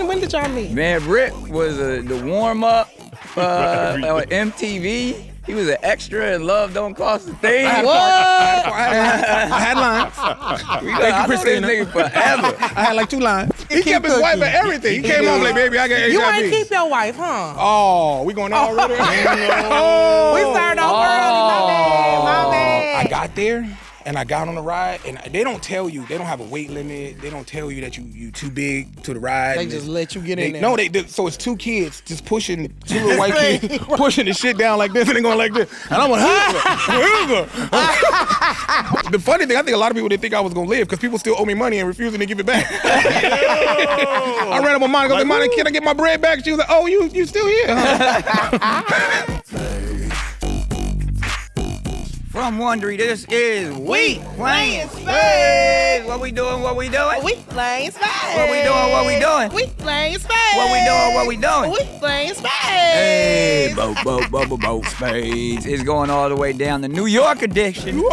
When did y'all meet? Man, Rip was the warm-up on MTV. He was an extra in Love Don't Cost a Thing. I had lines. I know this nigga forever. I had like 2 lines. He kept his wife and everything. He came home like, baby, I got HIV. You ain't keep your wife, huh? Oh, we going there already? We started off early. My bad. I got there. And I got on the ride, and they don't tell you. They don't have a weight limit. They don't tell you that you too big to the ride. They just let you get in there. No, so it's 2 kids just pushing, 2 little white kids pushing the shit down like this, and they going like this. And I'm like, The funny thing, I think a lot of people didn't think I was gonna live because people still owe me money and refusing to give it back. I ran up on Monica. I was like, Monica, can I get my bread back? She was like, oh, you still here? Huh? From Wondery, this is We Playin Spades. What we doing? What we doing? We playin spades. What we doing? What we doing? We playin spades. What we doing? What we doing? We playin spades. Hey, boat spades. It's going all the way down the New York edition.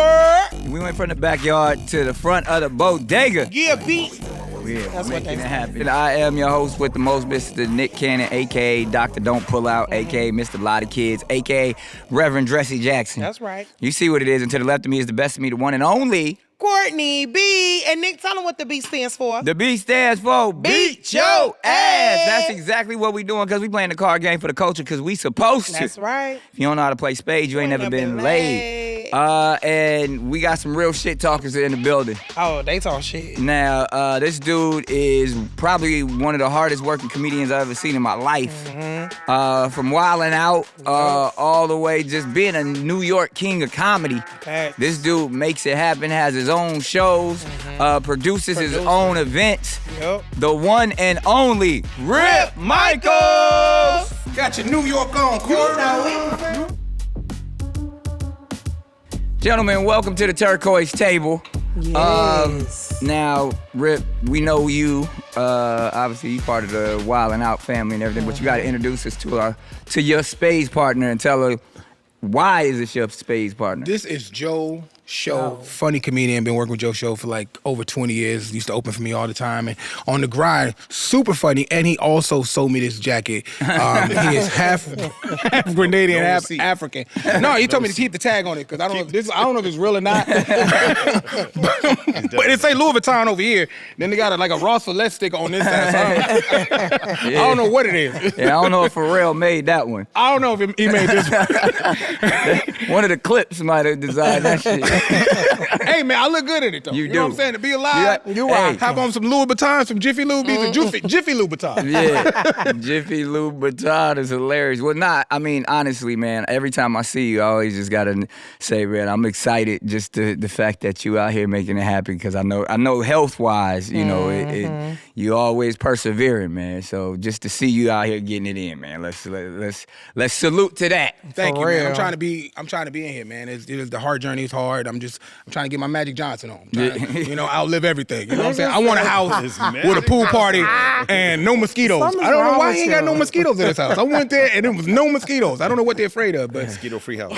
We went from the backyard to the front of the bodega. Yeah, beat. Yeah, That's what making they it happen. I am your host with the most, Mr. Nick Cannon, a.k.a. Dr. Don't Pull Out, a.k.a. Mr. Lot of Kids, a.k.a. Reverend Dressy Jackson. That's right. You see what it is, and to the left of me is the best of me, the one and only Courtney, B, and Nick, tell them what the B stands for. The B stands for Beat Your Ass. That's exactly what we doing because we playing the card game for the culture because we supposed to. That's right. If you don't know how to play spades, you ain't never been laid. And we got some real shit talkers in the building. Oh, they talk shit. Now, this dude is probably one of the hardest working comedians I've ever seen in my life. From wilding out all the way just being a New York king of comedy. This dude makes it happen, has his own shows, produces his own events. Yep. The one and only Rip Micheals. Got your New York on, Courtney. Gentlemen, welcome to the Turquoise Table. Yes. Now, Rip, we know you. Obviously, you part of the Wildin' Out family and everything, but you got to introduce us to your spades partner and tell her why is this your spades partner? This is Joe Show, funny comedian. Been working with Joe Show for like over 20 years. Used to open for me all the time. And on the grind, super funny. And he also sold me this jacket. He is half Grenadian, half African. No, he told me to keep the tag on it because I don't know if it's real or not. But it say Louis Vuitton over here. Then they got like a Ross Fillet sticker on this side. So I don't know what it is. Yeah, I don't know if Pharrell made that one. I don't know if he made this one. One of the clips might have designed that shit. Hey man, I look good in it though. You know what I'm saying? To be alive, you right. Have on some Louis Vuitton, some Jiffy Lube, Jiffy Louis Vuitton. Yeah, Jiffy Lube Vuitton is hilarious. Well, honestly, man, every time I see you, I always just gotta say, man, I'm excited just the fact that you out here making it happen because I know health-wise, you know, you always persevering, man. So just to see you out here getting it in, man, let's salute to that. Thank you, man. I'm trying to be in here, man. The hard journey is hard. I'm trying to get my Magic Johnson on. Outlive everything. You know what I'm saying? I want a house with a pool party and no mosquitoes. I don't know why he ain't got no mosquitoes in his house. I went there and there was no mosquitoes. I don't know what they're afraid of, but mosquito-free house.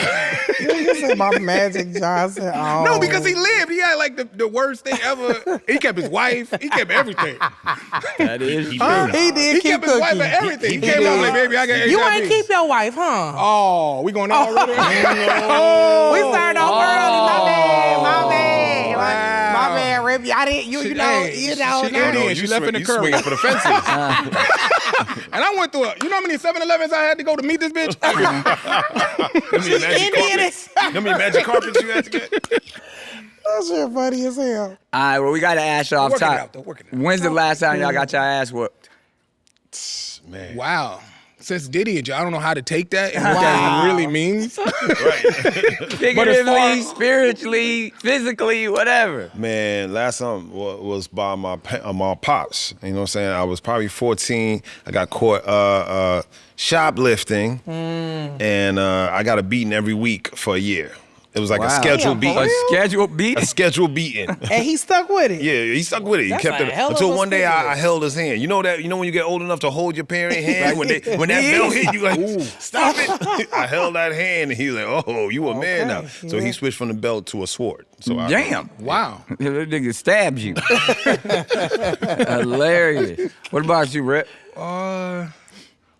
You said my Magic Johnson. Oh. No, because he lived. He had like the worst thing ever. He kept his wife. He kept everything. That is He did. He kept his wife and everything. He came out like, baby, I got HIV. You ain't keep your wife, huh? Oh, we going there already? We started off early. My bad. Wow. My bad, Rip. I didn't. You know. She left in the curb. Swinging for the fences. And I went through you know how many 7-Elevens I had to go to meet this bitch? How many magic carpets you had to get? That shit funny as hell. All right, well, we got to ask you off top. When's the last time y'all got your ass whooped? Man. Wow. Since Diddy, I don't know how to take that and what that really means. Right. Figuratively, spiritually, physically, whatever. Man, last time was by my pops. You know what I'm saying? I was probably 14. I got caught shoplifting, and I got a beating every week for a year. It was like a Wow. scheduled Damn, beating. A scheduled beat. A scheduled beating. And he stuck with it. Yeah, he stuck with it. He That's kept a it hell of until a one day schedule. I held his hand. You know that? You know when you get old enough to hold your parent hand when that bell hit you like, stop it. I held that hand and he was like, oh, you a man now. So he switched from the belt to a sword. So Damn. Wow. That nigga stabbed you. Hilarious. What about you, Rip?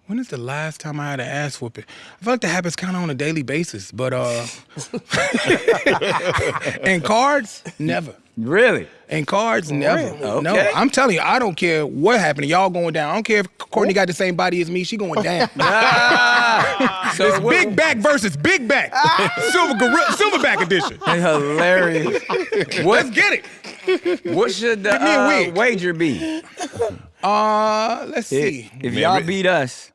When is the last time I had an ass whooping? I feel like that happens kind of on a daily basis, but and cards, never. Really? And cards, never. Really? No, Okay. I'm telling you, I don't care what happened. Y'all going down. I don't care if Courtney got the same body as me. She going down. So It's big back versus big back. Silverback edition. Hilarious. Let's get it. What should me a the wig. wager be? Let's see. If y'all beat us,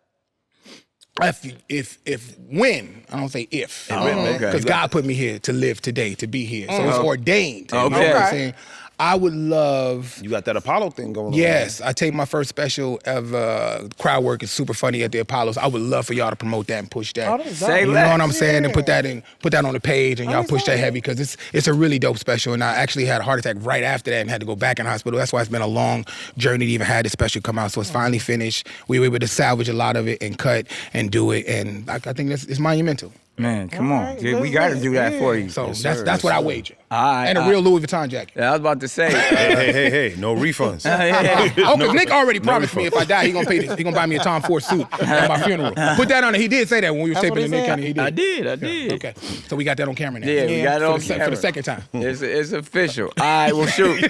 If when, I don't say if. okay. Because God put me here to live today, to be here. So it's ordained. You know Okay. what I'm saying? I would love. you got that Apollo thing going on. Yes, I take my first special ever. Crowd work is super funny at the Apollos. I would love for y'all to promote that and push that. Oh, that's Say You less. know what I'm saying? And put that on the page, and y'all that's push that dope. heavy because it's a really dope special. And I actually had a heart attack right after that and had to go back in the hospital. That's why it's been a long journey to even have this special come out. So it's finally finished. We were able to salvage a lot of it and cut and do it, and I think it's monumental. man, come on. right, Dude, we got to do that for you. So sir, that's what I wager. All right, And a real Louis Vuitton jacket. I was about to say. Hey, no refunds. Oh, because Nick already promised me if I die, he gonna pay this. He gonna buy me a Tom Ford suit at my funeral. Put that on it. He did say that when we were That's taping what the he Nick said? County. He did. I did. Okay, so we got that on camera now. Yeah, we got it on for camera. the second time. It's official. All right, well, shoot.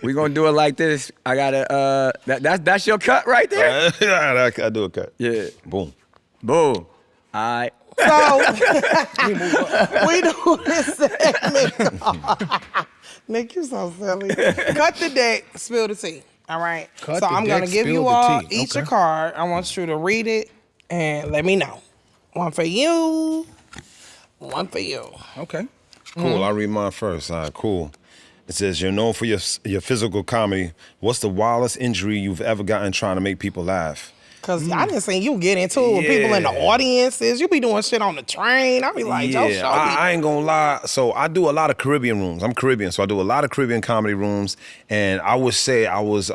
We're going to do it like this. I got to, that's your cut right there? I do a cut. Yeah. Boom. Boom. All right. So we do this segment. Nick, you so silly. Cut the deck, spill the tea. All right. Cut so the I'm gonna deck, give spill you the all tea. each Okay. a card. I want you to read it and let me know. One for you. One for you. Okay. Cool. I'll read mine first. All right, cool. It says, you're known for your physical comedy. What's the wildest injury you've ever gotten trying to make people laugh? Cause I didn't see you get into it with people in the audiences. You be doing shit on the train. I be like, yo, show me. I ain't gonna lie. So I do a lot of Caribbean rooms. I'm Caribbean, so I do a lot of Caribbean comedy rooms. And I would say I was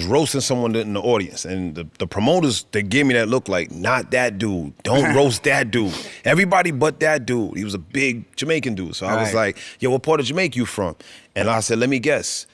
roasting someone in the audience, and the promoters, they gave me that look like, not that dude. Don't roast that dude. Everybody but that dude. He was a big Jamaican dude. So I was Right. like, yo, what part of Jamaica you from? And I said, let me guess.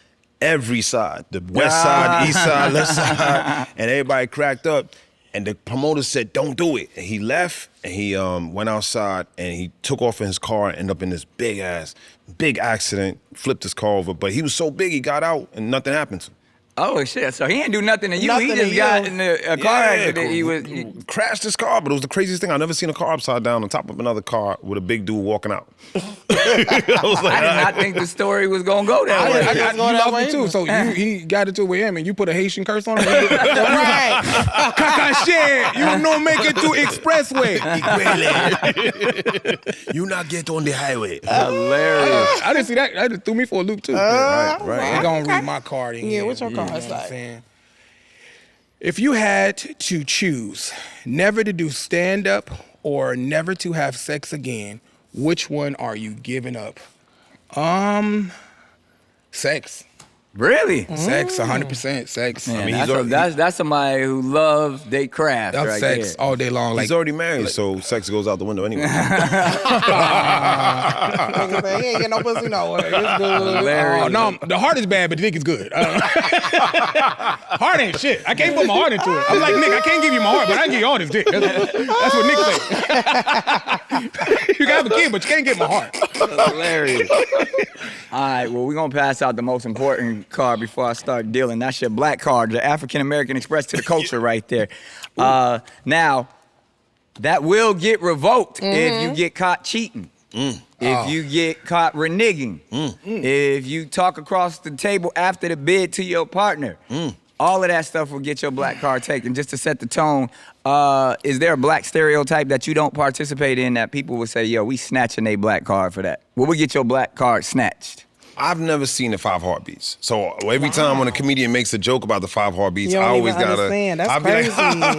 Every side, the west side, east side, left side, and everybody cracked up. And the promoter said, don't do it. And he left, and he went outside, and he took off in his car and ended up in this big accident, flipped his car over. But he was so big, he got out, and nothing happened to him. Oh, shit. So he didn't do nothing to you. Nothing He to just got you. in a car accident. He crashed his car, but it was the craziest thing. I've never seen a car upside down on top of another car with a big dude walking out. I was like, I did not think the story was going to go that way. I just You go that loved way it too. So he got into it with him, and you put a Haitian curse on him. Right. Kaka shit, you no make it to expressway. you not get on the highway. Hilarious. I didn't see that. That just threw me for a loop too. right. I'm gonna read my card in Yeah, here. what's your card You know what I'm say? saying? If you had to choose never to do stand-up or never to have sex again, which one are you giving up? Sex. Really? Sex, 100% sex. Man, I mean, that's somebody who loves their craft that's right sex there. all day long. Like He's already married, so sex goes out the window anyway. Nigga say, he ain't get no pussy nowhere. It's good. Hilarious. oh, no, the heart is bad, but the dick is good. Heart ain't shit. I can't put my heart into it. I'm like, Nick, I can't give you my heart, but I can give you all this dick. That's what Nick say. You can have a kid, but you can't get my heart. Hilarious. All right, well, we're going to pass out the most important card before I start dealing. That's your black card, the African American Express to the culture right there. Now, that will get revoked if you get caught cheating. If you get caught reneging. If you talk across the table after the bid to your partner. All of that stuff will get your black card taken. Just to set the tone, is there a black stereotype that you don't participate in that people would say, yo, we snatching a black card for that? What would get your black card snatched? I've never seen the 5 heartbeats. So every time when a comedian makes a joke about the 5 heartbeats, You I don't always even gotta. understand. That's I'll be like, crazy. That's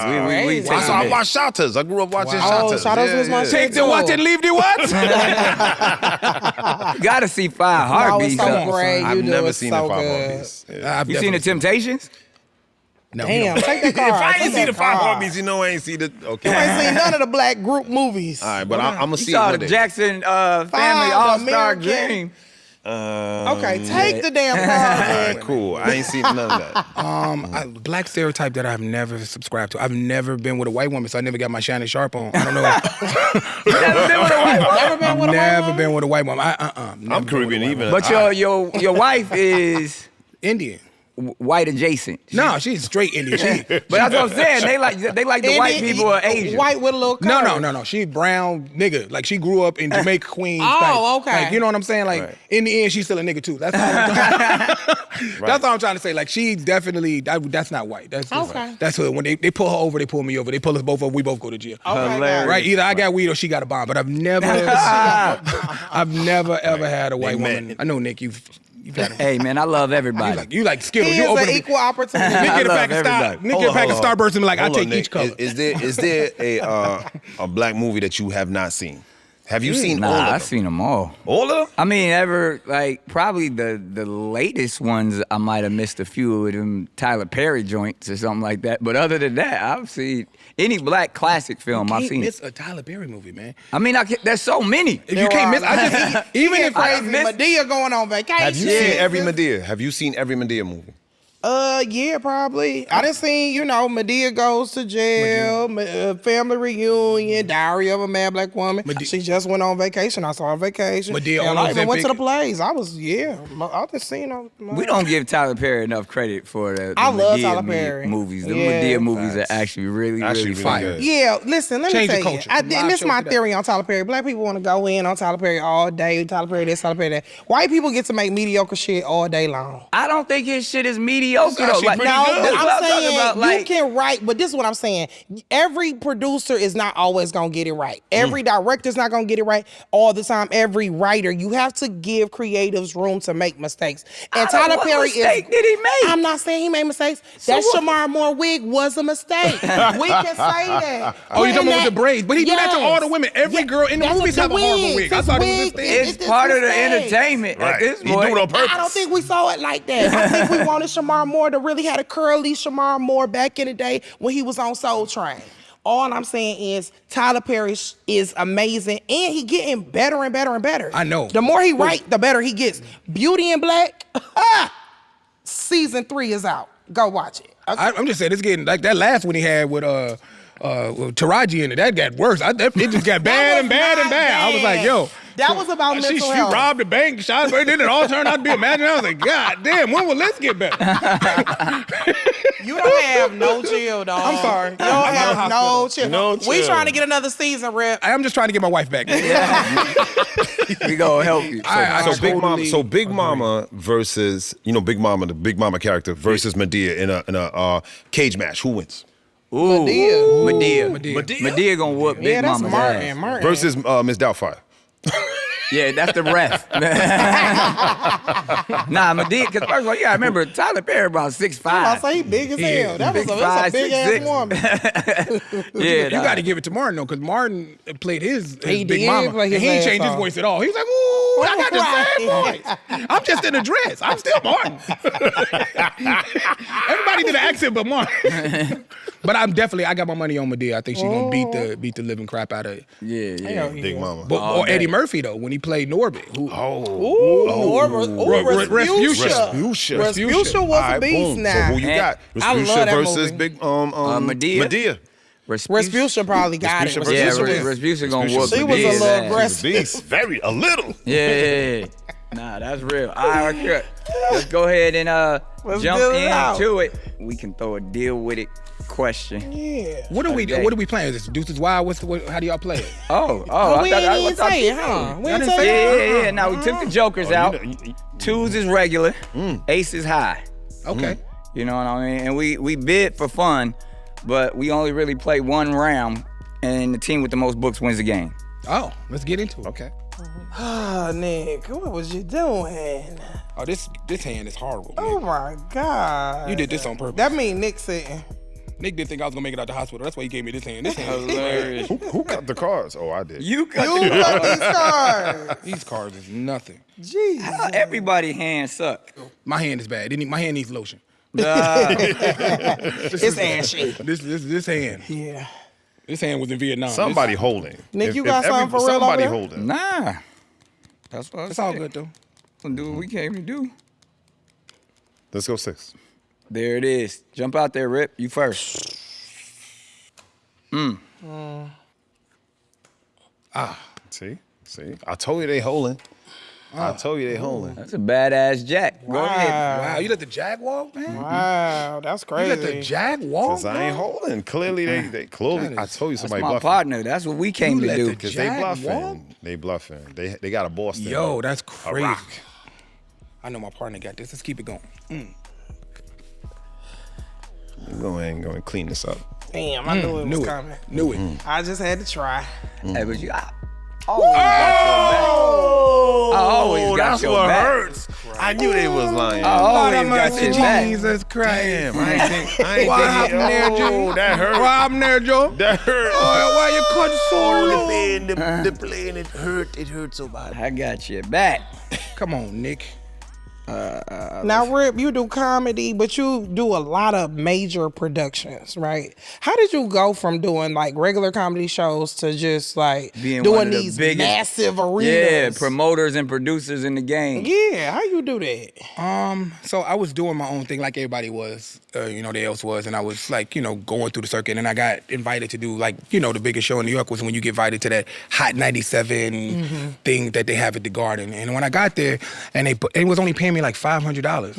crazy. take So I watch Shotters. I grew up watching Shotters. Shotters was my shit. Take the what and leave the what? Gotta see 5 heartbeats. so though. great. You I've do never it seen so the 5 good. heartbeats. Yeah. I've You seen the definitely- Temptations? No, Damn, no. take that If card. I Take ain't see that the 5 card. heartbeats, you know I ain't see the. Okay. You ain't seen none of the black group movies. All right, but I'm gonna You see saw it the one day. Jackson Family Five, All-Star American. Dream. Okay, take the damn card. All right, cool. I ain't seen none of that. Black stereotype that I've never subscribed to. I've never been with a white woman, so I never got my Shannon Sharp on. I don't know. Never been with a white woman? Never been with a white Never woman? been with a white woman. I'm Caribbean even. But your wife is Indian. white adjacent. No, she's straight Indian. But that's what I'm saying. They like the white Indian- people are Asian. White with a little curve. No. She brown nigga. Like she grew up in Jamaica, Queens. Oh, like, okay. Like you know what I'm saying? Like Right. in the end, she's still a nigga too. That's all. That's all I'm trying to say. Like she definitely. That's not white. That's Okay. That's her. When they pull her over, they pull me over. They pull us both over. We both go to jail. Okay, Hilarious. Right? Either I got weed or she got a bomb. But I've never ever had a white met. woman. I know Nick. You've had a. Hey man, I love everybody. You like Skittles. He You is open an them- equal opportunity. Nick I get a love pack of Star. everybody. Nick get a pack of Starburst and be like, I Hold on, take Nick. each color. Is there a black movie that you have not seen? Have you seen all Nah, of them? I've seen them all. All of them? I mean, probably the latest ones, I might have missed a few of them Tyler Perry joints or something like that. But other than that, I've seen any black classic film. I've Can't seen miss it. a Tyler Perry movie, man. I mean, there's so many. If you can't miss, I just even if crazy. I miss. Medea going on vacation. Have you seen every Madea? Have you seen every Madea movie? Yeah, probably. I done seen, Medea goes to jail, family reunion, Diary of a Mad Black Woman. She just went on vacation. I saw her on vacation. Medea Hell, on I even went to the Ozempic. plays. I just seen her. We don't give Tyler Perry enough credit for the I love Madea Tyler Perry. movies. The Yeah, Madea movies facts. are actually really Actually, fire. really good. Yeah, listen, let me Change the tell you. culture. And this is Live my show today. theory on Tyler Perry. Black people want to go in on Tyler Perry all day. Tyler Perry this, Tyler Perry that. White people get to make mediocre shit all day long. I don't think his shit is mediocre though. actually Like, pretty No, good. but that's what I'm saying talking about, you like- can write, but this is what I'm saying. Every producer is not always gonna get it right. Every director's not gonna get it right all the time. Every writer, you have to give creatives room to make mistakes. And Tyler What Perry mistake did he make? I'm not saying he made mistakes. That what? Shamar Moore wig was a mistake. We can say that. Oh, you talking about with the braids? But he do that to all the women. Every Yeah, girl in the that's movies what have a horrible wig. I His thought it was wig a thing. is- It's part of the mistakes. entertainment at this He do point. it on purpose. I don't think we saw it like that. I think we wanted Shamar Moore to really have a curly Shamar Moore back in the day when he was on Soul Train. All I'm saying is Tyler Perry is amazing, and he getting better and better and better. I know. The more he write, the better he gets. Beauty in Black, season 3 is out. Go watch it. Okay? I'm just saying it's getting like that last one he had with Taraji in it. That got worse. It just got bad and bad and bad. I was like, yo. That was about She mental health. robbed the bank, shot her, then it all turned out to be a magic. I was like, God damn, when will this get better? You don't have no chill, dog. I'm sorry. You don't have no chill. No We chill. trying to get another season, Rip. I'm just trying to get my wife back. We gonna help you. So Big Momma versus Big Momma, the Big Momma character versus Madea in a cage match. Who wins? Ooh, Medea. Medea gonna whoop Yeah, Big that's Mama's Martin. ass. Martin. Versus Miss Doubtfire. Yeah, that's the ref. Nah, Medea, because first of all, you gotta remember, Tyler Perry about 6'5". I say he big as hell. That was a big ass woman. Yeah, You got to give it to Martin though, because Martin played his He Big did Mama, play his and he ain't ass changed his off. voice at all. He's like, ooh, I got the same Right. voice. I'm just in a dress. I'm still Martin. Everybody did an accent but Martin. But I got my money on Madea. I think she's gonna beat the living crap out of it. Yeah. Big Mama. But, or Eddie Murphy though, when he played Norbit. Who, Respucia. Respucia was a beast now. So who you got? I love Respucia that versus movie. Big Medea. Respucia probably got it. Respucia Yeah, versus- Respucia gonna whoop She was a Medea's little ass. aggressive. Beast. A little. Yeah. Nah, that's real. All right, okay. Let's go ahead and Let's jump deal it out. into it. We can throw a deal with it question. Yeah. What are we playing? Is this Deuces Wild? How do y'all play it? Oh, We didn't say it, huh? We didn't didn't say it. Yeah. Now we took the jokers out. Twos is regular. Ace is high. Okay. You know what I mean? And we bid for fun, but we only really play one round, and the team with the most books wins the game. Oh, let's get into it. Okay. Ah, Nick, what was you doing? Oh, this hand is horrible. Oh Nick. my God. You did this on purpose. That mean Nick sitting. Nick didn't think I was gonna make it out the hospital. That's why he gave me this hand. This hand is Hilarious. Who cut the cards? Oh, I did. You cut You got these cards. These cards is nothing. Jeez. everybody hands suck. My hand is bad. My hand needs lotion. It's ashy. This hand. Yeah. This hand was in Vietnam. Somebody holding. Nick, you got something for real Somebody over there? holding. Nah. That's what I It's said. all good though. We'll do what we came to do. Let's go 6. There it is. Jump out there, Rip. You first. See? I told you they holding. I told you they holding. That's a badass jack. Go ahead. Wow, you let the jag walk, man? Wow, that's You let the crazy. jag walk? Cause I ain't holding. Clearly they clearly. That I is- told you That's somebody my bluffing. partner. That's what we came You to let do. the Cause Jag they bluffing. walk? They bluffing. They got a Boston. Yo, that's a crazy. rock. I know my partner got this. Let's keep it going. Go ahead and go and clean this up. Damn, I knew it was coming. Knew it. I just had to try. Hey, but you always got Oh, that's your what back. hurts. I knew they was lying. I always got your back. Jesus Christ. Damn, I ain't think. What happened there, Joe? That hurt. What happened there, Joe? That hurt. Why you cut so low? The plane, it hurt so bad. I got your back. Come on, Nick. Now, Rip, you do comedy, but you do a lot of major productions, right? How did you go from doing like regular comedy shows to just like Being one doing of the these biggest- massive Yeah, arenas? promoters and producers in the game. Yeah, how you do that? So I was doing my own thing like everybody was, they else was, and I was like, going through the circuit, and I got invited to do like, the biggest show in New York was when you get invited to that Hot 97 thing that they have at the Garden. And when I got there, and it was only paying me like $500.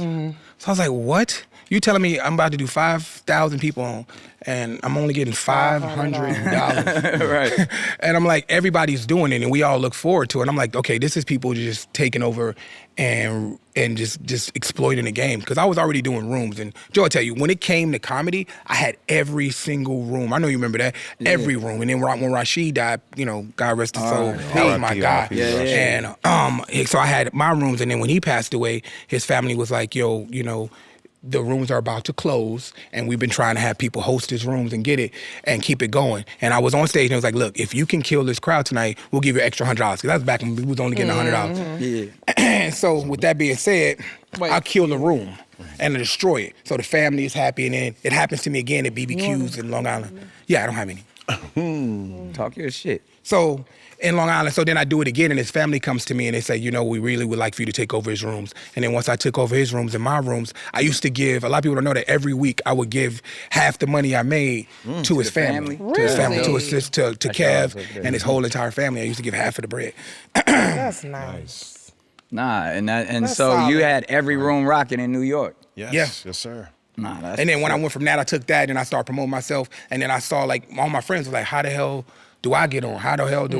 So I was like, what? You telling me I'm about to do 5,000 people on, and I'm only getting $500? Right. And I'm like, everybody's doing it, and we all look forward to it. And I'm like, okay, this is people just taking over and just exploiting the game. Because I was already doing rooms. And Joe, I tell you, when it came to comedy, I had every single room. I know you remember that. Yeah. Every room. And then when Rashid died, God rest his soul, that was my guy. Yeah. And so I had my rooms, and then when he passed away, his family was like, yo, the rooms are about to close, and we've been trying to have people host his rooms and get it and keep it going. And I was on stage, and I was like, look, if you can kill this crowd tonight, we'll give you an extra $100. Because that was back when we was only getting $100. Yeah. And so with that being said, I'll kill the room and destroy it. So the family is happy, and then it happens to me again at BBQs in Long Island. Yeah, I don't have any. Talk your shit. So in Long Island, so then I do it again, and his family comes to me and they say, we really would like for you to take over his rooms. And then once I took over his rooms and my rooms, I used to give, a lot of people don't know that every week I would give half the money I made to his family. family? To his family, to Really? his sister, to Kev, and his whole entire family. I used to give half of the bread. That's nice. Nah, and That's so you solid. had every room rocking in New York. Yes, Yeah. yes, sir. Nah, that's And then when I went from that, I took that and I started promoting myself. And then I saw like all my friends was like, how the hell do I get on? How the hell do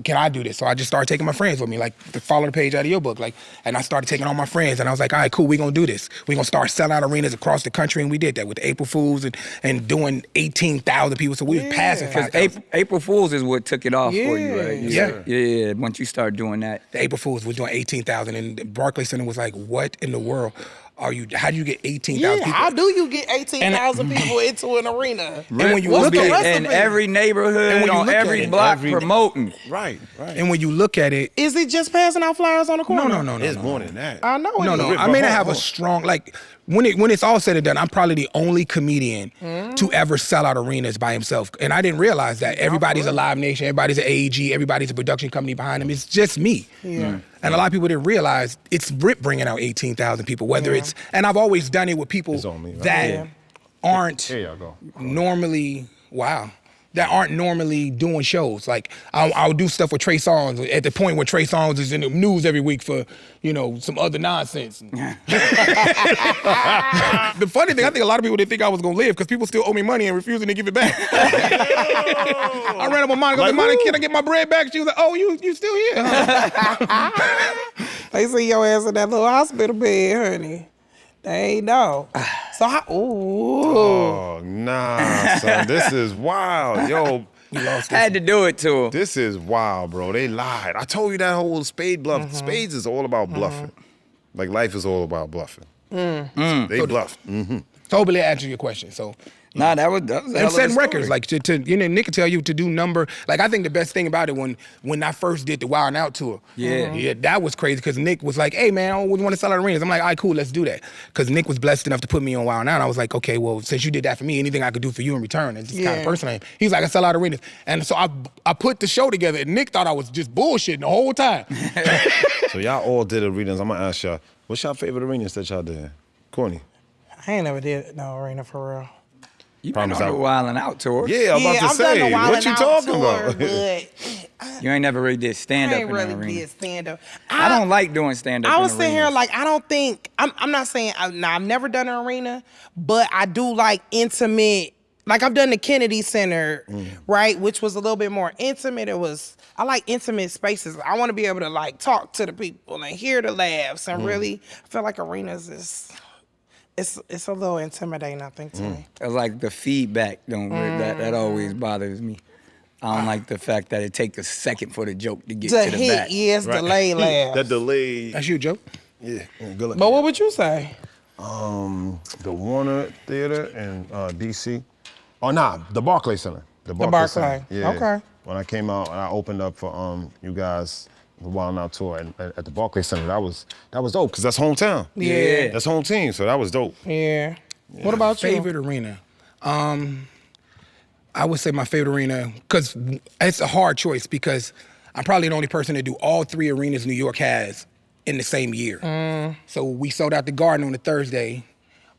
can I do this? So I just started taking my friends with me, like to follow the page out of your book. And I started taking all my friends, and I was like, all right, cool, we're gonna do this. We're gonna start selling out arenas across the country, and we did that with the April Fools and doing 18,000 people. So we was passing because 5,000. April Fools is what took it off for you, right? Yeah. Once you start doing that, The April Fools was doing 18,000, and Barclays Center was like, what in the world how do you get 18,000 Yeah, people? how do you get 18,000 people into an arena? And when you What's look the at rest it, of in it? every neighborhood, And when you on look at every it, block, promoting. Right. and when you look at it, Is it just passing out flyers on the corner? no. It's more than that. I know it No, is. I may not have a strong when it's all said and done, I'm probably the only comedian to ever sell out arenas by himself. And I didn't realize that everybody's a Live Nation, everybody's an AEG, everybody's a production company behind them. It's just me. Yeah. And a lot of people didn't realize it's Rip bringing out 18,000 people. Whether it's and I've always done it with people It's on me, right? that Yeah. aren't Here y'all go. normally that aren't normally doing shows. Like I'll do stuff with Trey Songz at the point where Trey Songz is in the news every week for some other nonsense. The funny thing, I think a lot of people didn't think I was gonna live because people still owe me money and refusing to give it back. I ran up on Monica. I was like, Monica, can I get my bread back? She was like, oh, you still here? Huh? They see your ass in that little hospital bed, honey. They ain't know. So how? Ooh. Oh, nah, son. This is wild. Yo, You lost Had to do it to him. This is wild, bro. They lied. I told you that whole spade bluff. Spades is all about bluffing. Like life is all about bluffing. They bluffed. Totally answer your question. So. Nah, that was a hell And of a setting story. records, like to Nick can tell you to do number. Like I think the best thing about it when I first did the Wild and Out tour, yeah, that was crazy because Nick was like, "Hey man, I always want to sell out arenas." I'm like, "All right, cool, let's do that." Because Nick was blessed enough to put me on Wild and Out. I was like, "Okay, well, since you did that for me, anything I could do for you in return." It's just kind of person I am. He's like, "I sell out arenas," and so I put the show together. And Nick thought I was just bullshitting the whole time. So y'all all did arenas. I'm gonna ask y'all, what's your favorite arenas that y'all did? Courtney. I ain't never did no arena for real. You been Promise on the I- Wild and Out tour. Yeah, I'm about to I've done say, the Wild what and you Out talking tour, about? But You ain't never really did stand I up ain't in the really arena. did stand up. I don't like doing stand up. I was in sitting here arenas. like I don't think I'm not saying I've never done an arena, but I do like intimate. Like I've done the Kennedy Center, right, which was a little bit more intimate. I like intimate spaces. I want to be able to like talk to the people and hear the laughs and really. I feel like arenas is. It's a little intimidating, I think, to me. It's like the feedback that always bothers me. I don't like the fact that it takes a second for the joke to get The to the hit, back. yes, delay laughs. That delay. That's you, Joe. Yeah, good luck. But what would you say? The Warner Theater in D.C. Oh, nah, the Barclay Center. The Barclay. Center. Yeah. Okay. When I came out and I opened up for you guys, the Wild and Out tour at the Barclay Center, that was dope because that's hometown. Yeah. That's home team, so that was dope. Yeah. What about you? Favorite arena? I would say my favorite arena, because it's a hard choice because I'm probably the only person to do all 3 arenas New York has in the same year. So we sold out the Garden on a Thursday.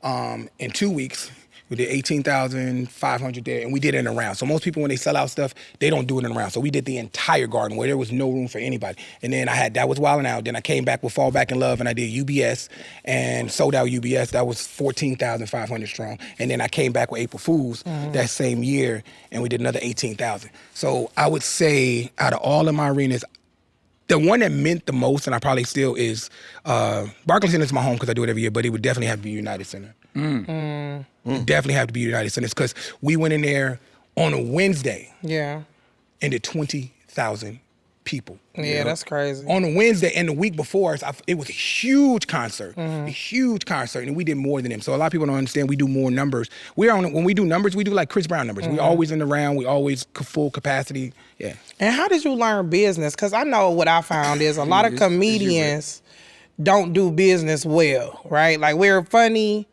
In 2 weeks, we did 18,500 there, and we did it in a round. So most people, when they sell out stuff, they don't do it in a round. So we did the entire Garden where there was no room for anybody. And then that was Wild and Out. Then I came back with Fall Back in Love, and I did UBS and sold out UBS. That was 14,500 strong. And then I came back with April Fools that same year, and we did another 18,000. So I would say out of all of my arenas, the one that meant the most, and I probably still is, Barclays Center is my home because I do it every year, but it would definitely have to be United Center. It definitely have to be United Center because we went in there on a Wednesday Yeah. and did 20,000 people. Yeah, that's crazy. On a Wednesday, and the week before, it was a huge concert, and we did more than them. So a lot of people don't understand we do more numbers. When we do numbers, we do like Chris Brown numbers. We always in the round, we always full capacity, yeah. And how did you learn business? Because I know what I found is a lot of comedians don't do business well, right? Like we're funny,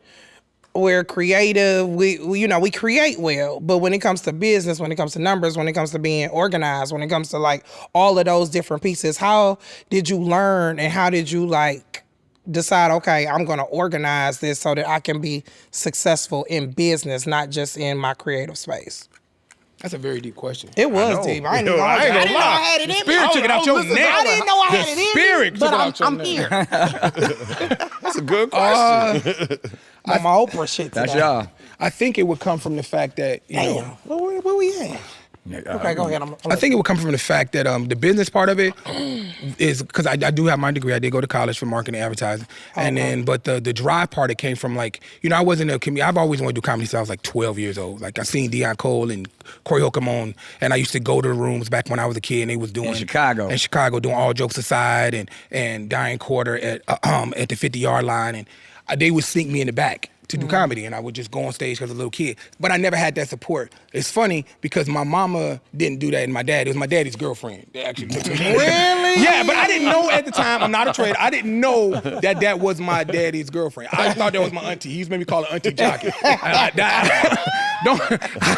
we're creative, we create well, but when it comes to business, when it comes to numbers, when it comes to being organized, when it comes to like all of those different pieces, how did you learn and how did you like decide, okay, I'm gonna organize this so that I can be successful in business, not just in my creative space? That's a very deep question. It was deep. I ain't Yo, gonna I ain't lie. I gonna didn't know I lie. had it The in me. spirit took it out your Listen, neck. I didn't know I had The it in spirit me, took but it out your I'm neck. here. That's a good question. On my Oprah shit today. That's y'all. I think it would come from the fact that, you know, Damn. Where we at? Okay, go ahead. I think it would come from the fact that the business part of it is because I do have my degree. I did go to college for marketing and advertising, and then but the drive part it came from like I wasn't a comedian. I've always wanted to do comedy since I was like 12 years old. Like I seen Deion Cole and Corey Holcomb on, and I used to go to the rooms back when I was a kid, and they was doing In Chicago doing All Jokes Aside and Diane Quarter at the 50-yard line, and they would sneak me in the back to do comedy, and I would just go on stage as a little kid. But I never had that support. It's funny because my mama didn't do that, and my dad, it was my daddy's girlfriend that actually took me. Really? Yeah, but I didn't know at the time, I'm not a trader, I didn't know that was my daddy's girlfriend. I thought that was my auntie. He used to make me call her Auntie Jockey. I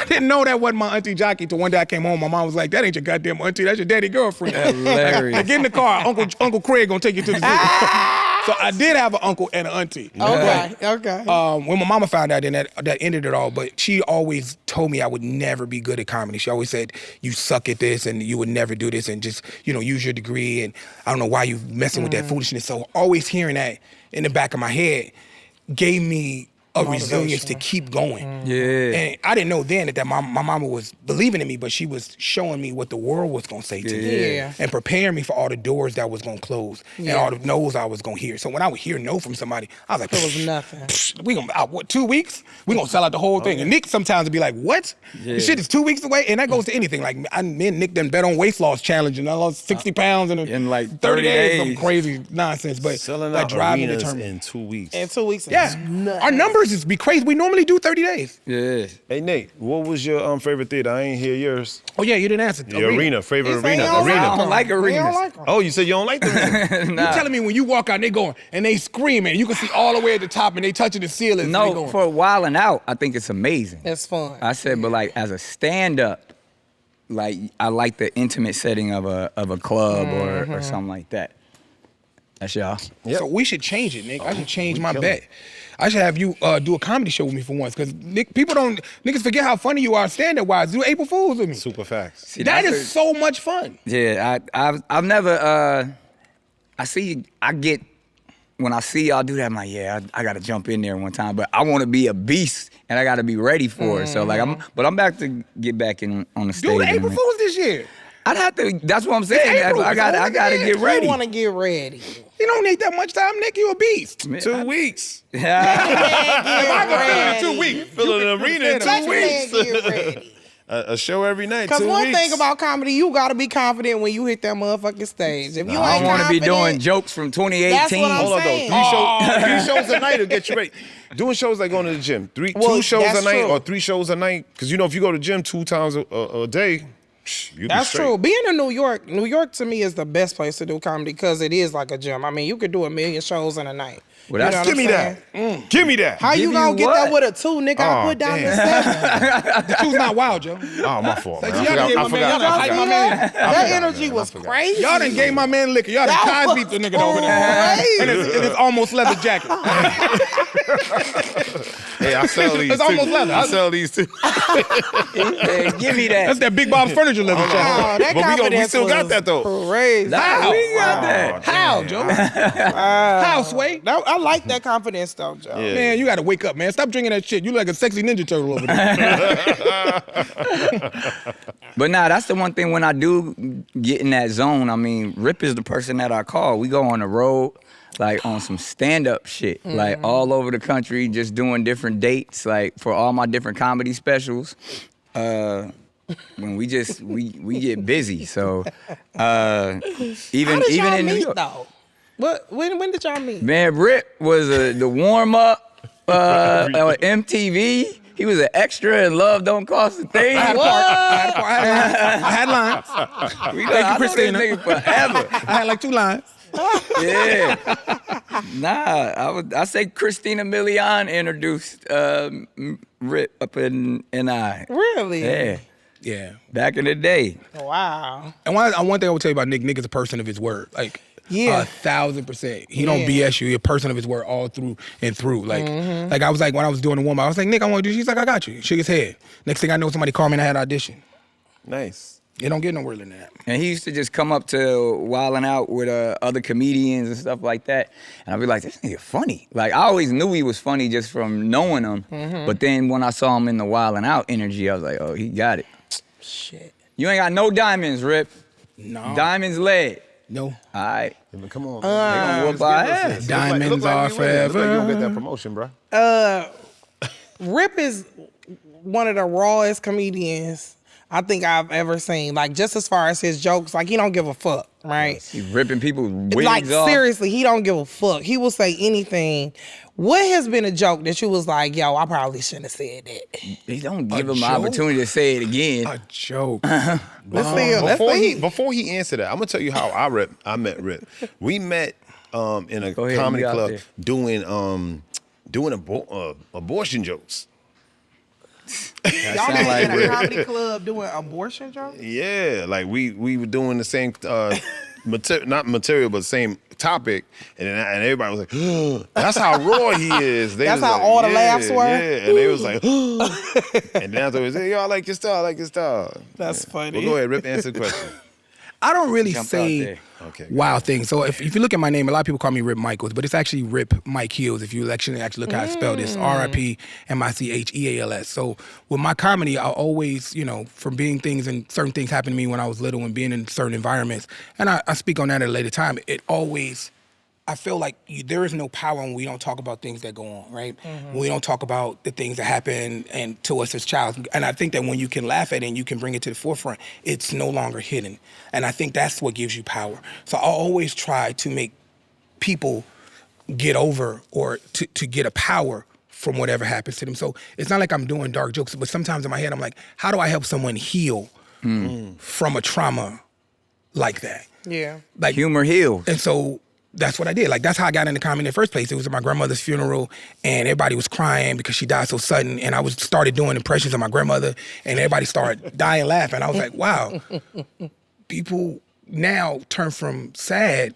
didn't know that wasn't my Auntie Jockey till one day I came home, my mom was like, that ain't your goddamn auntie, that's your daddy's girlfriend. Hilarious. Get in the car, Uncle Craig gonna take you to the zoo. So I did have an uncle and an auntie. Okay. When my mama found out, then that ended it all. But she always told me I would never be good at comedy. She always said, you suck at this and you would never do this and just, use your degree and I don't know why you messing with that foolishness. So always hearing that in the back of my head gave me a resilience to keep going. Yeah. And I didn't know then that my mama was believing in me, but she was showing me what the world was gonna say to me. Yeah. And preparing me for all the doors that was gonna close and all the no's I was gonna hear. So when I would hear no from somebody, I was like, It was nothing. we gonna what 2 weeks? We gonna sell out the whole thing. And Nick sometimes would be like, what? Yeah. The shit is 2 weeks away, and that goes to anything. Like me and Nick done bet on weight loss challenge, and I lost 60 pounds in like 30 days. Some days. crazy nonsense, but Selling that out drive and arenas determination. in 2 weeks. In 2 weeks. Yeah, our numbers is be crazy. We normally do 30 days. Yeah. Hey Nate, what was your favorite theater? I ain't hear yours. Oh yeah, you didn't answer. Your arena, favorite He arena. say he don't I Arena. don't like He don't arenas. like 'em. Oh, you said you don't like the arena? You telling me when you walk out, they going and they screaming. You can see all the way at the top, and they touching the ceiling. and they No, going, for a while and out, I think it's amazing. It's fun. I said, but like as a stand-up, like I like the intimate setting of a club or something like that. That's y'all. So we should change it, Nick. I should change my killing bet. I should have you do a comedy show with me for once, because niggas forget how funny you are stand-up wise. Do April Fools with me. Super facts. See, That that's is so much fun. Yeah, I've never when I see y'all do that, I'm like, yeah, I gotta jump in there one time. But I wanna be a beast and I gotta be ready for it. So like I'm back to get back in on the stage. Do the and, April like, Fools this year. I'd have to, that's what I'm saying. April, I gotta get You ready. want to get ready. You don't need that much time, Nick. You a beast. Man, 2 weeks. If I Get can feel it in 2 ready. weeks. Fill an arena in Let 2 your man weeks. get ready. A show every night. Because 2 one weeks. thing about comedy, you got to be confident when you hit that motherfucking stage. If you I ain't don't wanna be confident, doing jokes from 2018. That's what I'm Hold on though. saying. Three shows a night will get you ready. Doing shows like going to the gym. Well, Two shows a that's night true. or 3 shows a night. Because you know if you go to the gym 2 times a day, you be That's straight. true. Being in New York to me is the best place to do comedy because it is like a gym. I mean, you could do 1,000,000 shows in a night. Well, that's- You know what Give me I'm saying? that. Give me that. How you Give gonna you get what? that with a 2, nigga? I Oh, put down the damn. 7. The two's not wild, Joe. Oh, my fault, man. Like, I y'all done gave forgot. my man- y'all done hyped my man. That energy was forgot. crazy. Y'all done gave my man liquor. Y'all done That Cosby was the nigga over there. crazy. And it's almost leather jacket. Hey, I sell these It's too. almost leather. I sell these too. Hey, give me that. That's that Big Bob's furniture leather Oh, jacket. that But we confidence still got was that, though. Crazy. Nah, we got that. How, Joe? How, Sway? I like that confidence though, Joe. Yeah. Man, you gotta wake up, man. Stop drinking that shit. You like a sexy Ninja Turtle over there. But nah, that's the one thing when I do get in that zone, I mean, Rip is the person that I call. We go on the road, like on some stand-up shit, like all over the country, just doing different dates, like for all my different comedy specials. When we get busy, so even How did y'all in New meet York. though? When did y'all meet? Man, Rip was the warm-up on MTV. He was an extra in Love Don't Cost a Thing. I had lines. We Thank you, I know this Christina. nigga forever. I had like 2 lines. Yeah. Nah, I say Christina Milian introduced Rip up in I. Really? Yeah. Yeah. Back in the day. Wow. And one thing I will tell you about Nick, Nick is a person of his word. Like, Yeah. 1,000%. He don't Yeah. BS you. He a person of his word all through and through. Like, like I was like, when I was doing the warm up, I was like, Nick, I want to do. She's like, I got you. Shook his head. Next thing I know, somebody called me and I had an audition. Nice. It don't get no word than that. And he used to just come up to Wildin' Out with other comedians and stuff like that. And I'd be like, this nigga funny. Like, I always knew he was funny just from knowing him. But then when I saw him in the Wildin' Out energy, I was like, oh, he got it. Shit. You ain't got no diamonds, Rip. No. Diamonds lead. No. All right. Yeah, but come on. They gonna whoop our ass. Diamonds are Look like you forever. don't get that promotion, bro. Rip is one of the rawest comedians I think I've ever seen. Like, just as far as his jokes, like, he don't give a fuck, right? He ripping people's wigs Like, off. seriously, he don't give a fuck. He will say anything. What has been a joke that you was like, yo, I probably shouldn't have said that? He don't give him an joke? opportunity to say it again. A joke. Let's see. Let's see. Before he answered that, I'm gonna tell you how I met Rip. We met in a Go ahead, comedy you out club there. doing abortion jokes. Y'all sound been like in a Rip. comedy club doing abortion jokes? Yeah, like we were doing the same not material but same topic, and everybody was like, "That's how raw he is." They That's was how like, all the yeah, laughs were? Yeah, and they was like, and then afterwards, hey, yo, I like your style, I like your style. That's funny. Well, go ahead, Rip, answer the question. I don't really Jump out say there. wild things. So if you look at my name, a lot of people call me Rip Micheals, but it's actually Rip Micheals. If you actually look how I spelled it, it's RIPMICHEALS. So with my comedy, I always, from being things and certain things happened to me when I was little and being in certain environments, and I speak on that at a later time, I feel like there is no power when we don't talk about things that go on, right? When we don't talk about the things that happen and to us as child. And I think that when you can laugh at it and you can bring it to the forefront, it's no longer hidden. And I think that's what gives you power. So I always try to make people get over or to get a power from whatever happens to them. So it's not like I'm doing dark jokes, but sometimes in my head I'm like, how do I help someone heal from a trauma like that? Yeah. Like Humor heals. And so that's what I did. Like, that's how I got into comedy in the first place. It was at my grandmother's funeral, and everybody was crying because she died so sudden. And I started doing impressions of my grandmother, and everybody started dying laughing. I was like, wow, people now turn from sad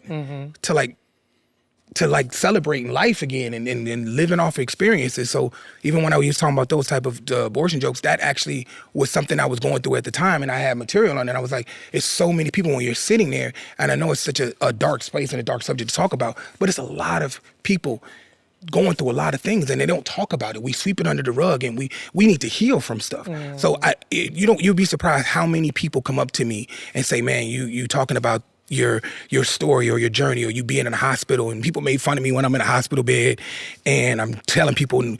to celebrating life again and living off experiences. So even when I was talking about those type of abortion jokes, that actually was something I was going through at the time, and I had material on it. I was like, it's so many people when you're sitting there, and I know it's such a dark space and a dark subject to talk about, but it's a lot of people going through a lot of things, and they don't talk about it. We sweep it under the rug, and we need to heal from stuff. So you'll be surprised how many people come up to me and say, man, you talking about your story or your journey, or you being in a hospital, and people made fun of me when I'm in a hospital bed, and I'm telling people, I'm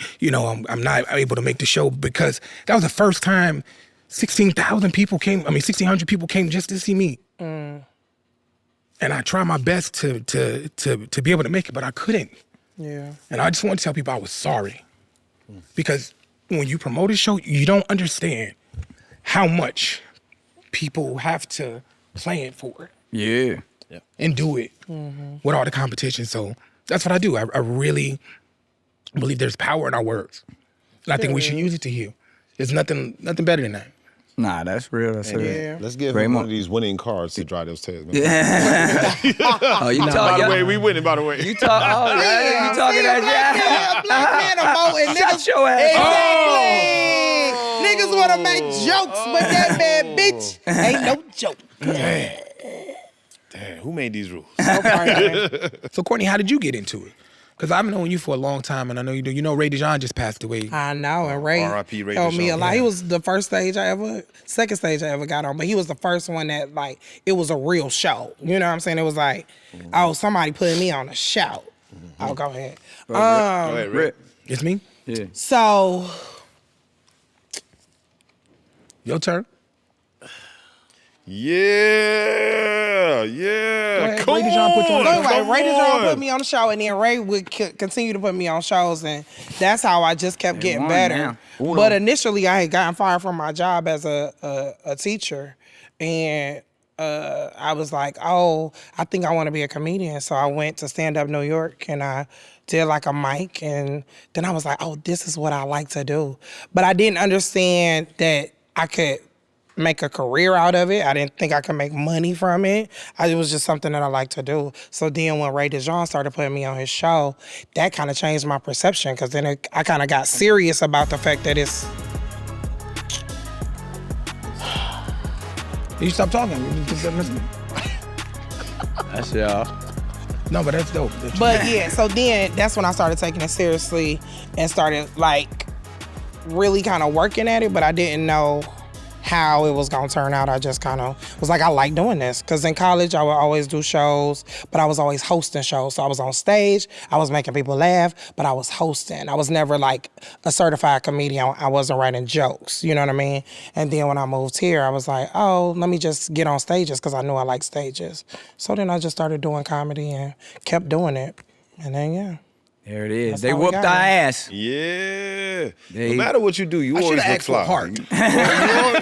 not able to make the show, because that was the first time 16,000 people came. 1,600 people came just to see me, and I tried my best to be able to make it, but I couldn't. Yeah. And I just want to tell people I was sorry, because when you promote a show, you don't understand how much people have to plan for it. Yeah. And do it with all the competition. So that's what I do. I really believe there's power in our words. And I think we should use it to heal. There's nothing better than that. Nah, that's real. That's real. Yeah. Let's give him one of these winning cards to dry those tears, man. Oh, you By talking? the way, we winning, by the way. You talk? Oh, yeah, you talking that A black man emoting. Shut your ass up. Exactly. Niggas want to make jokes, but that bad bitch ain't no joke. Damn, who made these rules? So Courtney, how did you get into it? Because I've known you for a long time, and I know you do. You know Ray DeJean just passed away. I know, and Ray R.I.P. Ray told me a DeJean. lot. He was the second stage I ever got on, but he was the first one that, like, it was a real show. You know what I'm saying? It was like, oh, somebody putting me on a show. Oh, go ahead. Go ahead, Rick. It's me? Yeah. So, Your turn. Yeah. ahead, Come Ray DeJean put you on on. the anyway, Come Ray DeJean on. put me on the show, and then Ray would continue to put me on shows, and that's how I just kept getting won better. now. But initially, I had gotten fired from my job as a teacher, and I was like, oh, I think I want to be a comedian. So I went to Stand Up New York, and I did like a mic, and then I was like, oh, this is what I like to do. But I didn't understand that I could make a career out of it. I didn't think I could make money from it. It was just something that I like to do. So then when Ray DeJean started putting me on his show, that kind of changed my perception, because then I kind of got serious about the fact that it's... You stop talking. You just listen. That's y'all. No, but that's dope. But yeah, so then that's when I started taking it seriously and started like really kind of working at it, but I didn't know how it was gonna turn out. I just kind of was like, I like doing this. Because in college, I would always do shows, but I was always hosting shows. So I was on stage, I was making people laugh, but I was hosting. I was never like a certified comedian. I wasn't writing jokes, you know what I mean? And then when I moved here, I was like, oh, let me just get on stages, because I knew I liked stages. So then I just started doing comedy and kept doing it. And then, yeah. There it is. That's They how we whooped got our it. ass. Yeah. They- No matter what you do, you always should've look asked for a fly. heart.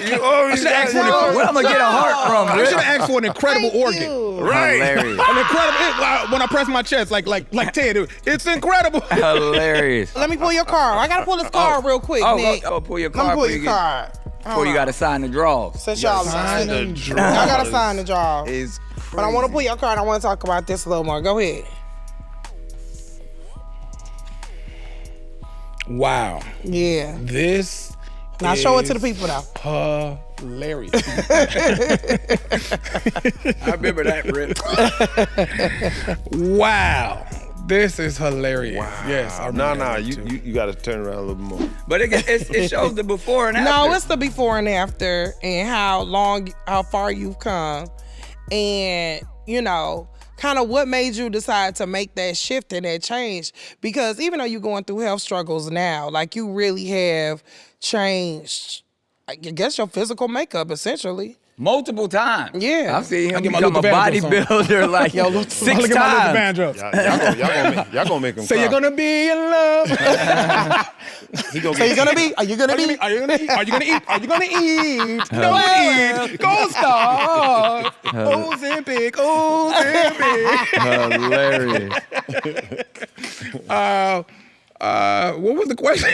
You always should've asked for an got- Where I'm gonna get a heart from? I Rick? should have asked for an incredible Thank organ. you. Right. Hilarious. An incredible. When I press my chest, like Ted, it's incredible. Hilarious. Let me pull your card. I gotta pull this card real quick, Nick. Pull your Let me card pull before your you get, card. before you gotta sign the draws. Since y'all Sign sign the I gotta sign the draw. It's But I want to pull your card. I want to talk about this a little more. Go ahead. Wow. Yeah. This Now show it to the people though. Hilarious. I remember that, Rip. Wow. This is hilarious. Wow. Yes. I remember that you got to turn around a little bit more. But it shows the before and after. No, it's the before and after, and how far you've come, and you know, kind of what made you decide to make that shift and that change. Because even though you're going through health struggles now, like you really have changed, I guess, your physical makeup essentially. Multiple times. Yeah. I've seen him get my become a Luther Vandross on. bodybuilder like 6 times. Y'all gonna make him So cry. you're gonna be in love. So you're gonna be? Are you gonna be? Are you gonna eat? Are you gonna eat? Are you gonna eat? Don't eat. Go starve. Ozempic. Hilarious. What was the question?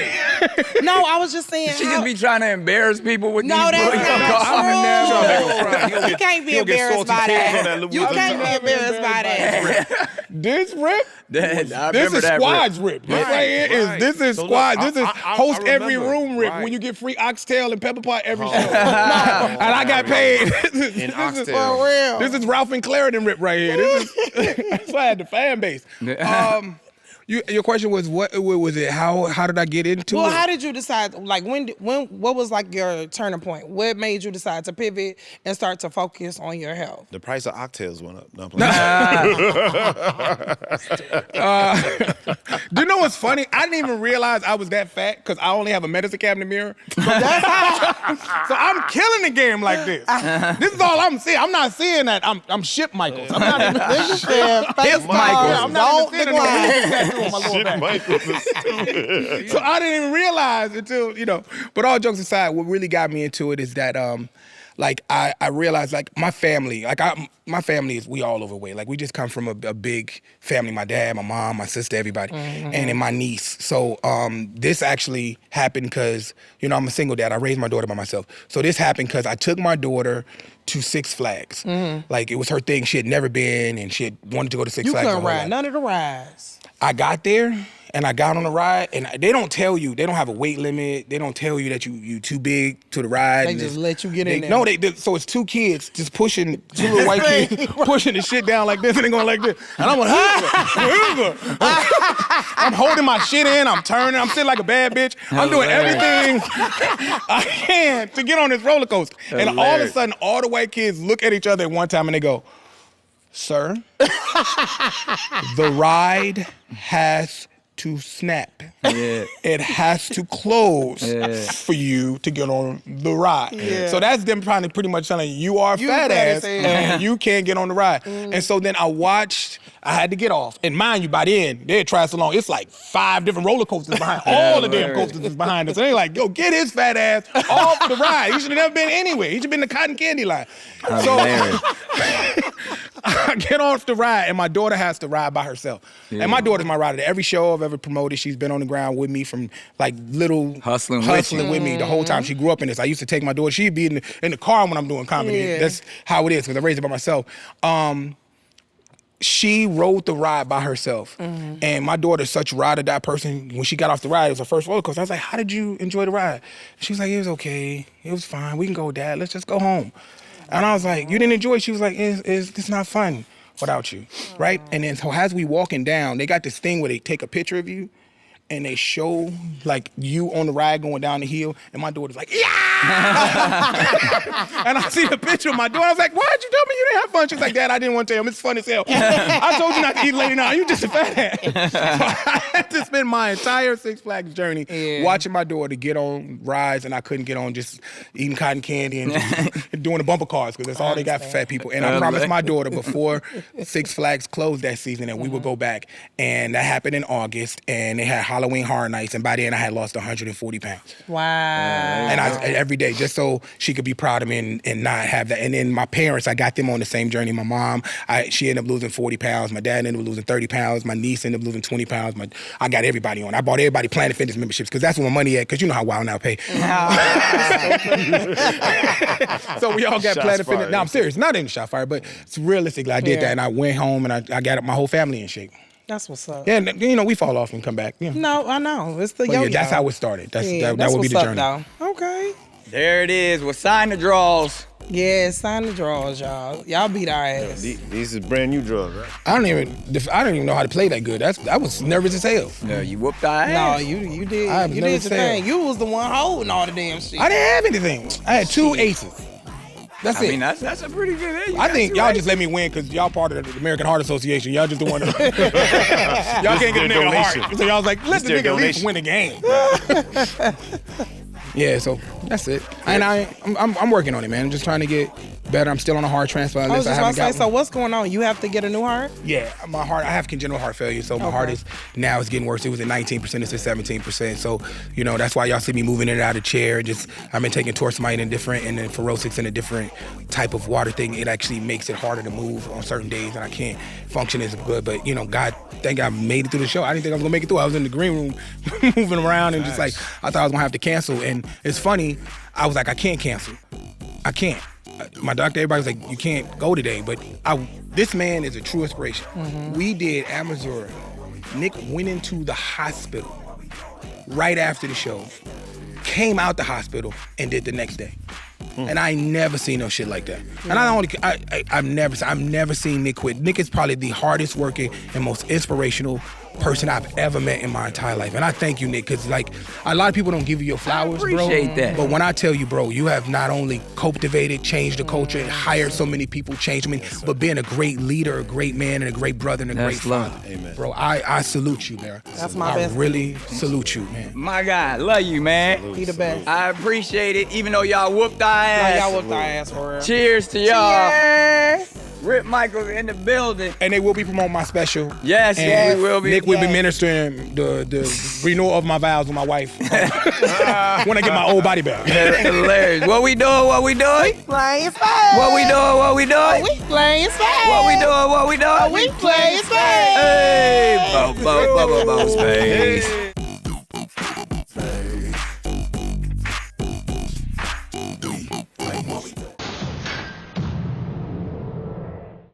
No, I was just saying. She just be trying to embarrass people with No, these that's books. not true. You can't be He'll get embarrassed by salty tears on that. that You can't be embarrassed by that. This Rip? I This remember is that, squads Rip. This right here is this is So look, squad. This is I host every remember. room Rip Right. when you get free oxtail and pepper pot every show. And I got paid. In oxtail. For real. This is Ralph and Clarendon Rip right here. That's why I had the fan base. Your question was what was it? How did I get into Well, it? how did you decide? Like, what was like your turning point? What made you decide to pivot and start to focus on your health? The price of oxtails went up. No, I'm playing. Do you know what's funny? I didn't even realize I was that fat because I only have a medicine cabinet mirror. So I'm killing the game like this. This is all I'm seeing. I'm not seeing that I'm Ship Michaels. I'm not even Face Michaels. I'm not Don't even seeing decline. on my lower back. Michaels is stupid. So I didn't even realize until, you know. But all jokes aside, what really got me into it is that like I realized like my family, my family is, we all overweight. Like we just come from a big family. My dad, my mom, my sister, everybody, and then my niece. So this actually happened because, you know, I'm a single dad. I raised my daughter by myself. So this happened because I took my daughter to Six Flags. Like it was her thing. She had never been, and she had wanted to go to Six You Flags. couldn't her whole ride life. none of the rides. I got there and I got on the ride, and they don't tell you, they don't have a weight limit. They don't tell you that you too big to the ride. They and just it's- let you get in there. No, so it's two kids just pushing, two little white kids pushing the shit down like this and they going like this. And I'm like, I'm holding my shit in, I'm turning, I'm sitting like a bad bitch. I'm doing everything I can to get on this roller coaster. And all of a sudden, all the white kids look at each other at one time and they go, "Sir, the ride has to snap. Yeah. It has to close for you to get on the ride." So that's them trying to pretty much telling you are fat ass and you can't get on the ride. And so then I had to get off. And mind you, by then, they're triathlon. It's like 5 different roller coasters behind. All the damn coasters is behind us. And they're like, "Yo, get his fat ass off the ride. He should have never been anywhere. He should have been in the cotton candy line." So I get off the ride, and my daughter has to ride by herself. And my daughter's my rider. Every show I've ever promoted, she's been on the ground with me from like little Hustling with me the whole time. She grew up in this. I used to take my daughter. She'd be in the car when I'm doing comedy. Yeah. That's how it is because I raised her by myself. She rode the ride by herself. And my daughter's such a ride or die person. When she got off the ride, it was her first roller coaster. I was like, "How did you enjoy the ride?" She was like, "It was okay. It was fine. We can go, Dad. Let's just go home." And I was like, "You didn't enjoy it?" She was like, it's not fun without you, right? And then so as we walking down, they got this thing where they take a picture of you and they show like you on the ride going down the hill, and my daughter's like, "Yeah!" And I see the picture of my daughter. I was like, "Why'd you tell me you didn't have fun?" She's like, "Dad, I didn't want to tell him. It's fun as hell. I told you not to eat late now. You just a fat ass." So I had to spend my entire Six Flags journey watching my daughter get on rides, and I couldn't get on, just eating cotton candy and just doing the bumper cars because that's all they got for fat people. And I promised my daughter before Six Flags closed that season that we would go back, and that happened in August, and they had Halloween Horror Nights, and by then I had lost 140 pounds. Wow. And every day, just so she could be proud of me and not have that. And then my parents, I got them on the same journey. My mom, she ended up losing 40 pounds. My dad ended up losing 30 pounds. My niece ended up losing 20 pounds. I got everybody on. I bought everybody Planet Fitness memberships because that's where my money at, because you know how Wild Now pay. So we all got Shots Planet fired. Fitness. No, I'm serious. Not in the shot fire, but realistically, I did that. And I went home and I got my whole family in shape. That's what's up. Yeah, and, you know, we fall off and come back. Yeah. No, I know. It's the But yo-yo. yeah, that's how it started. That would be what's the up, journey. though. Okay. There it is. Well, sign the draws. Yeah, sign the draws, y'all. Y'all beat our ass. These is brand new drugs, right? I don't even know how to play that good. I was nervous as hell. No, you whooped our No, ass. you did. I have You never did your said- thing. You was the one holding all the damn shit. I didn't have anything. I had 2 aces. That's I it. mean, that's a pretty good. I think y'all just let me win because y'all part of the American Heart Association. Y'all just the one. Y'all can't get a nigga a heart. So y'all was like, let the nigga at least win the game. Yeah, so that's it. And I'm working on it, man. I'm just trying to get better. I'm still on a heart transplant I was list. just about to say, haven't so got one. what's going on? You have to get a new heart? Yeah, my heart. I have congenital heart failure, so my heart is now it's getting worse. It was at 19%, it's at 17%. So you know that's why y'all see me moving in and out of chair. Just I've been taking torsemide and then Ferrosix and a different type of water thing. It actually makes it harder to move on certain days, and I can't function as good. But you know, God, thank God I made it through the show. I didn't think I was gonna make it through. I was in the green room moving around and just like I thought I was gonna have to cancel. And it's funny. I was like, I can't cancel. I can't. My doctor, everybody was like, you can't go today. But this man is a true inspiration. We did Amazura. Nick went into the hospital right after the show, came out the hospital, and did the next day. And I ain't never seen no shit like that. And I've never seen Nick quit. Nick is probably the hardest working and most inspirational person I've ever met in my entire life. And I thank you, Nick, because like a lot of people don't give you your flowers, bro. appreciate that. But when I tell you, bro, you have not only cultivated, changed the culture, and hired so many people, changed me, but being a great leader, a great man, and a great brother, and a That's great love. father. Amen. Bro, I salute you, man. That's my I best. really salute you, man. My God, love you, man. He the best. I appreciate it, even though y'all whooped our ass. Y'all whooped our ass for real. Cheers to y'all. Cheers. Rip Michaels in the building. And they will be promoting my special. Yes, And we will be. Nick will be Yes. ministering the renewal of my vows with my wife when I get my old body back. That's hilarious. What we doing? What we doing? Playing spades. What we doing? What we doing? We playing spades. What we doing? What we doing? We playing spades. Hey, bo, bo, bo, bo, bo, space.